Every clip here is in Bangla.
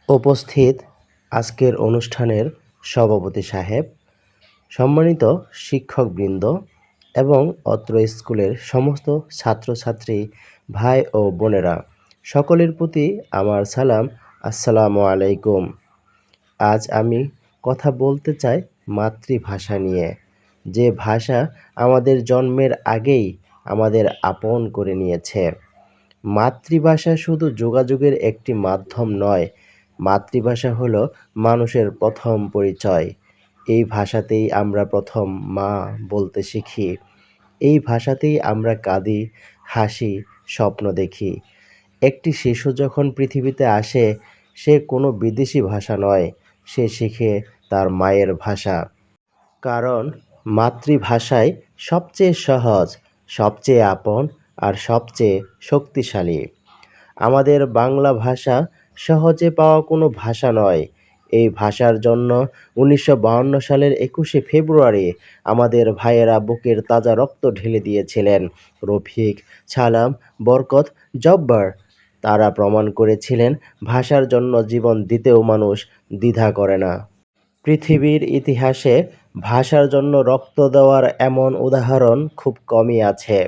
উপস্থিত আজকের অনুষ্ঠানের সভাপতি সাহেব, সম্মানিত শিক্ষকবৃন্দ এবং অত্র স্কুলের সমস্ত ছাত্রছাত্রী ভাই ও বোনেরা, সকলের প্রতি আমার সালাম। আসসালামু আলাইকুম। আজ আমি কথা বলতে চাই মাতৃভাষা নিয়ে, যে ভাষা আমাদের জন্মের আগেই আমাদের আপন করে নিয়েছে। মাতৃভাষা শুধু যোগাযোগের একটি মাধ্যম নয়, মাতৃভাষা হলো মানুষের প্রথম পরিচয়। এই ভাষাতেই আমরা প্রথম মা বলতে শিখি। এই ভাষাতেই আমরা কাঁদি, হাসি, স্বপ্ন দেখি। একটি শিশু যখন পৃথিবীতে আসে, সে কোনো বিদেশি ভাষা নয়, সে শিখে তার মায়ের ভাষা। কারণ মাতৃভাষাই সবচেয়ে সহজ, সবচেয়ে আপন আর সবচেয়ে শক্তিশালী। আমাদের বাংলা ভাষা সহজে পাওয়া কোনো ভাষা নয়। এই ভাষার জন্য ১৯৫২ সালের ২১শে ফেব্রুয়ারি আমাদের ভাইয়েরা বুকের তাজা রক্ত ঢেলে দিয়েছিলেন। রফিক, সালাম, বরকত, জব্বার তারা প্রমাণ করেছিলেন ভাষার জন্য জীবন দিতেও মানুষ দ্বিধা করে না। পৃথিবীর ইতিহাসে ভাষার জন্য রক্ত দেওয়ার এমন উদাহরণ খুব কমই আছে।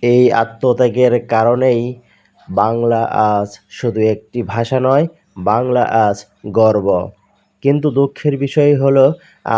এই আত্মত্যাগের কারণেই বাংলা আজ শুধু একটি ভাষা নয়, বাংলা আজ গর্ব। কিন্তু দুঃখের বিষয় হলো,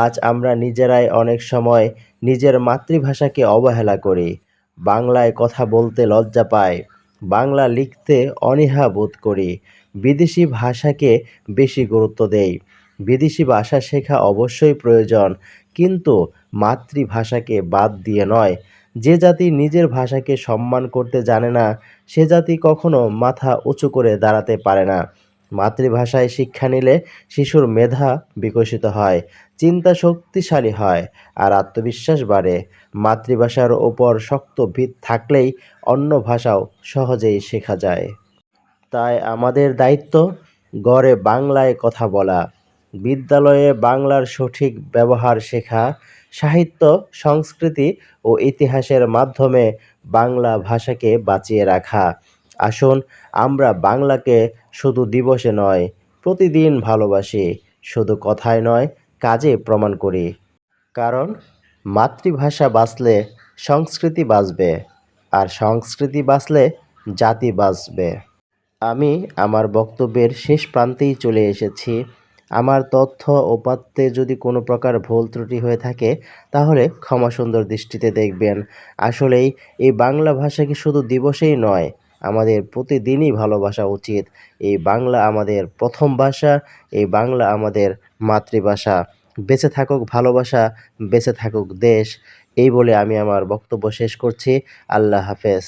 আজ আমরা নিজেরাই অনেক সময় নিজের মাতৃভাষাকে অবহেলা করি। বাংলায় কথা বলতে লজ্জা পাই, বাংলা লিখতে অনীহা বোধ করি, বিদেশি ভাষাকে বেশি গুরুত্ব দেই। বিদেশি ভাষা শেখা অবশ্যই প্রয়োজন, কিন্তু মাতৃভাষাকে বাদ দিয়ে নয়। যে জাতি নিজের ভাষাকে সম্মান করতে জানে না, সে জাতি কখনো মাথা উঁচু করে দাঁড়াতে পারে না। মাতৃভাষায় শিক্ষা নিলে শিশুর মেধা বিকশিত হয়, চিন্তা শক্তিশালী হয় আর আত্মবিশ্বাস বাড়ে। মাতৃভাষার ওপর শক্ত ভিত থাকলেই অন্য ভাষাও সহজেই শেখা যায়। তাই আমাদের দায়িত্ব গড়ে বাংলায় কথা বলা, বিদ্যালয়ে বাংলার সঠিক ব্যবহার শেখা, সাহিত্য, সংস্কৃতি ও ইতিহাসের মাধ্যমে বাংলা ভাষাকে বাঁচিয়ে রাখা। আসুন আমরা বাংলাকে শুধু দিবসে নয়, প্রতিদিন ভালোবাসি, শুধু কথায় নয়, কাজে প্রমাণ করি। কারণ মাতৃভাষা বাঁচলে সংস্কৃতি বাঁচবে, আর সংস্কৃতি বাঁচলে জাতি বাঁচবে। আমি আমার বক্তব্যের শেষ প্রান্তেই চলে এসেছি। আমার তথ্য উপাত্তে যদি কোনো প্রকার ভুল ত্রুটি হয়ে থাকে, তাহলে ক্ষমা সুন্দর দৃষ্টিতে দেখবেন। আসলেই এই বাংলা ভাষাকে শুধু দিবসেই নয়, আমাদের প্রতিদিনই ভালোবাসা উচিত। এই বাংলা আমাদের প্রথম ভাষা, এই বাংলা আমাদের মাতৃভাষা। বেঁচে থাকুক ভালোবাসা, বেঁচে থাকুক দেশ। এই বলে আমি আমার বক্তব্য শেষ করছি। আল্লাহ হাফেজ।